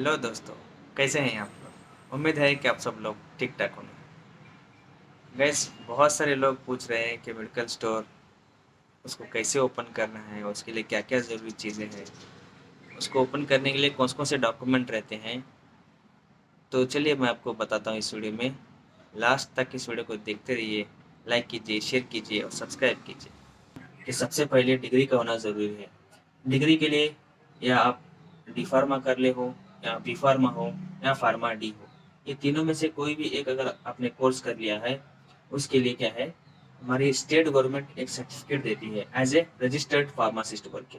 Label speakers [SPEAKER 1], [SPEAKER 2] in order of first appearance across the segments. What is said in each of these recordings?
[SPEAKER 1] Hello दोस्तों, कैसे हैं आप लोग? उम्मीद है कि आप सब लोग ठीक-ठाक होंगे। गाइस, बहुत सारे लोग पूछ रहे हैं कि मेडिकल स्टोर उसको कैसे ओपन करना है, उसके लिए क्या-क्या ज़रूरी चीज़ें हैं, उसको ओपन करने के लिए कौन-कौन से डॉक्यूमेंट रहते हैं। तो चलिए मैं आपको बताता हूँ इस वीडियो में। लास्ट तक इस वीडियो को देखते रहिए, लाइक कीजिए, शेयर कीजिए और सब्सक्राइब कीजिए। कि सबसे पहले डिग्री का होना ज़रूरी है। डिग्री के लिए या आप डी फार्मा कर ले हो या बी फार्मा हो या फार्मा डी हो, ये तीनों में से कोई भी एक अगर आपने कोर्स कर लिया है, उसके लिए क्या है, हमारी स्टेट गवर्नमेंट एक सर्टिफिकेट देती है एज ए रजिस्टर्ड फार्मासिस्ट बोल के।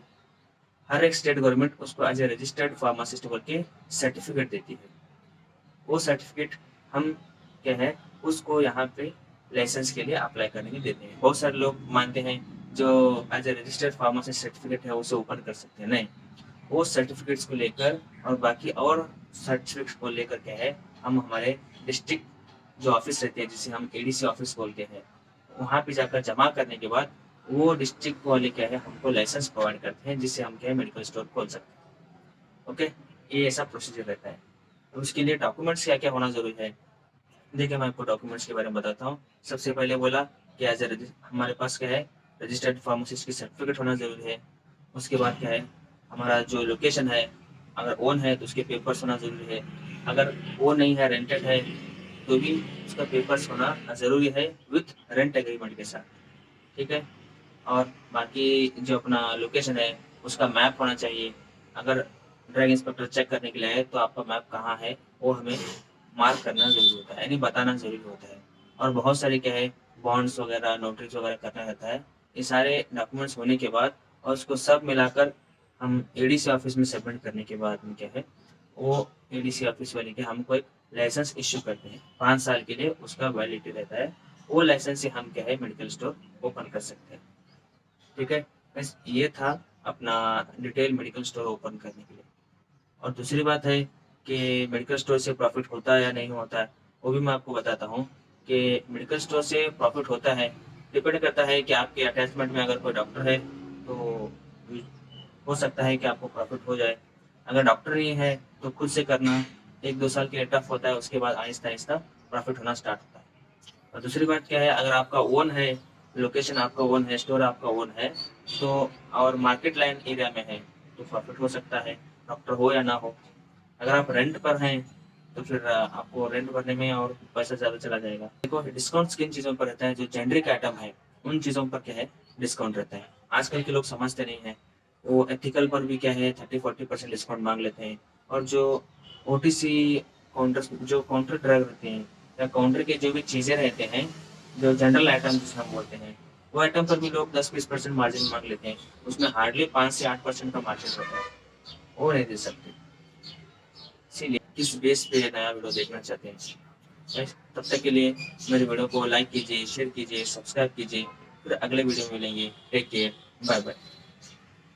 [SPEAKER 1] हर एक स्टेट गवर्नमेंट उसको एज ए रजिस्टर्ड फार्मासिस्ट बोल के सर्टिफिकेट देती है। वो सर्टिफिकेट हम क्या है, उसको यहाँ पे लाइसेंस के लिए अप्लाई करने के लिए देते हैं। बहुत सारे लोग मानते हैं जो as a registered pharmacist certificate है उसे ओपन कर सकते हैं। नहीं, वो सर्टिफिकेट्स को लेकर और बाकी और सर्टिफिकेट्स को लेकर क्या है, हम हमारे डिस्ट्रिक्ट जो ऑफिस रहती है जिसे हम एडीसी ऑफिस बोलते हैं, वहाँ पे जाकर जमा करने के बाद वो डिस्ट्रिक्ट वाले क्या है हमको लाइसेंस प्रोवाइड करते हैं, जिससे हम क्या है मेडिकल स्टोर खोल सकते हैं। ओके, ये ऐसा प्रोसीजर रहता है। तो उसके लिए डॉक्यूमेंट्स क्या क्या होना जरूरी है, देखिए मैं आपको डॉक्यूमेंट्स के बारे में बताता हूँ। सबसे पहले बोला कि एज ए हमारे पास क्या है, रजिस्टर्ड फार्मासिस्ट की सर्टिफिकेट होना जरूरी है। उसके बाद क्या है, हमारा जो लोकेशन है, अगर ओन है तो उसके पेपर्स होना जरूरी है। अगर ओन नहीं है, रेंटेड है, तो भी उसका पेपर्स होना जरूरी है विथ रेंट एग्रीमेंट के साथ। ठीक है। और बाकी जो अपना लोकेशन है उसका मैप होना चाहिए। अगर ड्रग इंस्पेक्टर चेक करने के लिए आए तो आपका मैप कहाँ है वो हमें मार्क करना ज़रूरी होता है, यानी बताना ज़रूरी होता है। और बहुत सारे क्या है, बॉन्ड्स वगैरह, नोटरीज वगैरह करना रहता है। ये सारे डॉक्यूमेंट्स होने के बाद और उसको सब मिलाकर हम एडीसी ऑफिस में सबमिट करने के बाद में क्या है, वो एडीसी ऑफिस वाले के हमको एक लाइसेंस इश्यू करते हैं। 5 साल के लिए उसका वैलिडिटी रहता है। वो लाइसेंस से हम क्या है मेडिकल स्टोर ओपन कर सकते हैं। ठीक है। बस ये था अपना डिटेल मेडिकल स्टोर ओपन करने के लिए। और दूसरी बात है कि मेडिकल स्टोर से प्रॉफिट होता है या नहीं होता है, वो भी मैं आपको बताता हूँ कि मेडिकल स्टोर से प्रॉफिट होता है। डिपेंड करता है कि आपके अटैचमेंट में अगर कोई डॉक्टर है तो हो सकता है कि आपको प्रॉफिट हो जाए। अगर डॉक्टर नहीं है तो खुद से करना 1-2 साल के लिए टफ होता है, उसके बाद आहिस्ता आहिस्ता प्रॉफिट होना स्टार्ट होता है। और दूसरी बात क्या है, अगर आपका ओन है, लोकेशन आपका ओन है, स्टोर आपका ओन है, तो और मार्केट लाइन एरिया में है तो प्रॉफिट हो सकता है, डॉक्टर हो या ना हो। अगर आप रेंट पर हैं तो फिर आपको रेंट भरने में और पैसा ज़्यादा चला जाएगा। देखो डिस्काउंट्स किन चीज़ों पर रहता है, जो जेनरिक आइटम है उन चीज़ों पर क्या है डिस्काउंट रहता है। आजकल के लोग समझते नहीं हैं, वो एथिकल पर भी क्या है 30-40% डिस्काउंट मांग लेते हैं। और जो ओटीसी काउंटर, जो काउंटर ड्रग रहते हैं या काउंटर के जो भी चीज़ें रहते हैं, जो जनरल आइटम जिसे हम बोलते हैं, वो आइटम पर भी लोग 10-20% मार्जिन मांग लेते हैं। उसमें हार्डली 5 से 8% का मार्जिन होता है, वो नहीं दे सकते। इसीलिए किस बेस पे नया वीडियो देखना चाहते हैं, बस तब तक के लिए मेरे वीडियो को लाइक कीजिए, शेयर कीजिए, सब्सक्राइब कीजिए। फिर अगले वीडियो में मिलेंगे। Take care, bye bye.